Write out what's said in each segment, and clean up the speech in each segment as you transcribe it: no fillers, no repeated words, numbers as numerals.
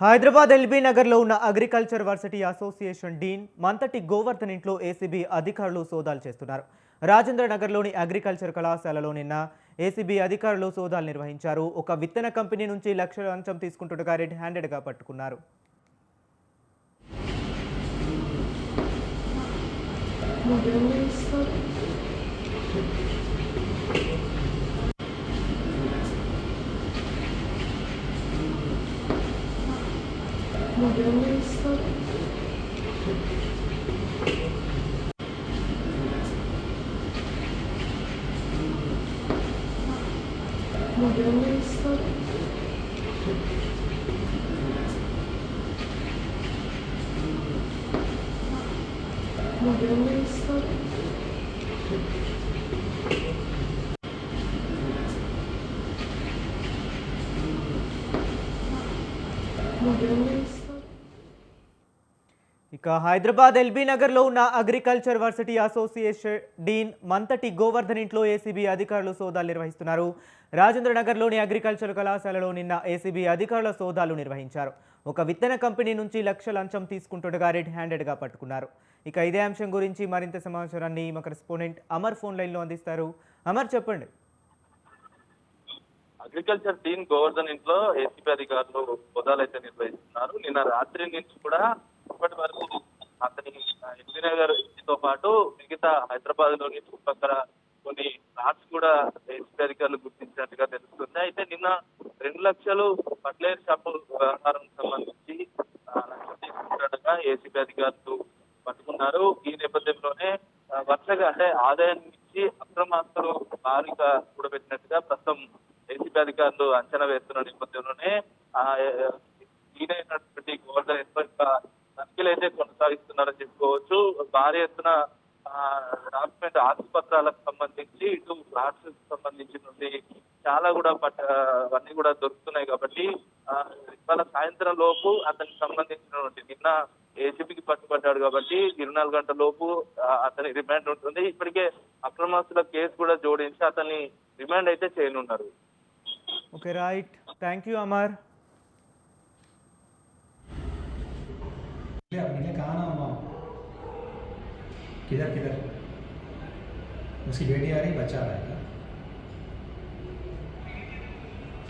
Hyderabad LB నగర్లో ఉన్న agriculture varsity association Deen మంతటి Govardhan ఇంట్లో ఏసీబీ అధికారులు సోదాలు చేస్తున్నారు. రాజేంద్ర నగర్లోని అగ్రికల్చర్ కళాశాలలో నిన్న ఏసీబీ అధికారులు సోదాలు నిర్వహించారు. ఒక విత్తన కంపెనీ నుంచి లక్షల లంచం తీసుకుంటుండగా రెడ్ హ్యాండెడ్గా పట్టుకున్నారు. ఇక హైదరాబాద్ ఎల్బీ నగర్లో ఉన్న agriculture varsity association Deen మంతటి Govardhan ఇంట్లో ఏసీబీ అధికారులు సోదాలు నిర్వహిస్తున్నారు. రాజేంద్ర నగర్లోని అగ్రికల్చర్ కళాశాలలో నిన్న ఏసీబీ అధికారుల సోదాలు నిర్వహించారు. ఒక విత్తన కంపెనీ నుంచి లక్షల లంచం తీసుకుంటుండగా రెడ్ హ్యాండెడ్గా పట్టుకున్నారు. ఇక ఇదే అంశం గురించి మరింత సమాచారాన్ని మా కరెస్పాండెంట్ అమర్ ఫోన్ లైన్లో అందిస్తారు. అమర్, చెప్పండి. అగ్రికల్చర్ డీన్ గోవర్ధన్ ఇంట్లో ఏసీబీ అధికారులు సోదాలు అయితే నిర్వహిస్తున్నారు. నిన్న రాత్రి నుంచి కూడా ఇప్పటి వరకు అతని ఎల్బీ నగర్ తో పాటు మిగతా హైదరాబాద్ లోని చుట్టుపక్కల కొన్ని ప్లాట్స్ కూడా ఏసీబీ అధికారులు గుర్తించినట్టుగా తెలుస్తుంది. అయితే నిన్న 2 లక్షలు ఫర్టిలైజర్ షాపు వ్యవహారం సంబంధించి లక్షలు తీసుకుంటుండగా ఏసీబీ అధికారులు పట్టుకున్నారు. ఈ నేపథ్యంలోనే వరుసగా అంటే ఆదాయం నుంచి అక్రమాస్తులు భారీగా కూడబెట్టినట్టుగా ప్రస్తుతం ఏసీబీ అధికారులు అంచనా వేస్తున్న నేపథ్యంలోనే ఈయనైనటువంటి గోవర్ధన్ ఇంకా తనిఖీలు అయితే కొనసాగిస్తున్నారని చెప్పుకోవచ్చు. భారీ ఎత్తున డాక్యుమెంట్ ఆసుపత్రాలకు సంబంధించి ఇటు ఫ్లాట్స్ సంబంధించి నుండి చాలా కూడా అవన్నీ కూడా దొరుకుతున్నాయి. కాబట్టి ఇవాళ సాయంత్రం లోపు అతనికి సంబంధించినటువంటి నిన్న ఏసీబీకి పట్టుబడ్డాడు కాబట్టి 24 గంటల లోపు అతని రిమాండ్ ఉంటుంది. ఇప్పటికే అక్రమాస్తుల కేసు కూడా జోడించి అతన్ని రిమాండ్ అయితే చేయనున్నారు. Okay, right. Thank you Amar. कहाँ ना मामा किधर किधर उसकी बेटी आ रही, बच्चा आ रहा है क्या?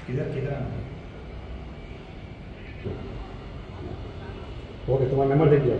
किधर किधर आना? ओके, तुम्हारा नंबर दे दिया.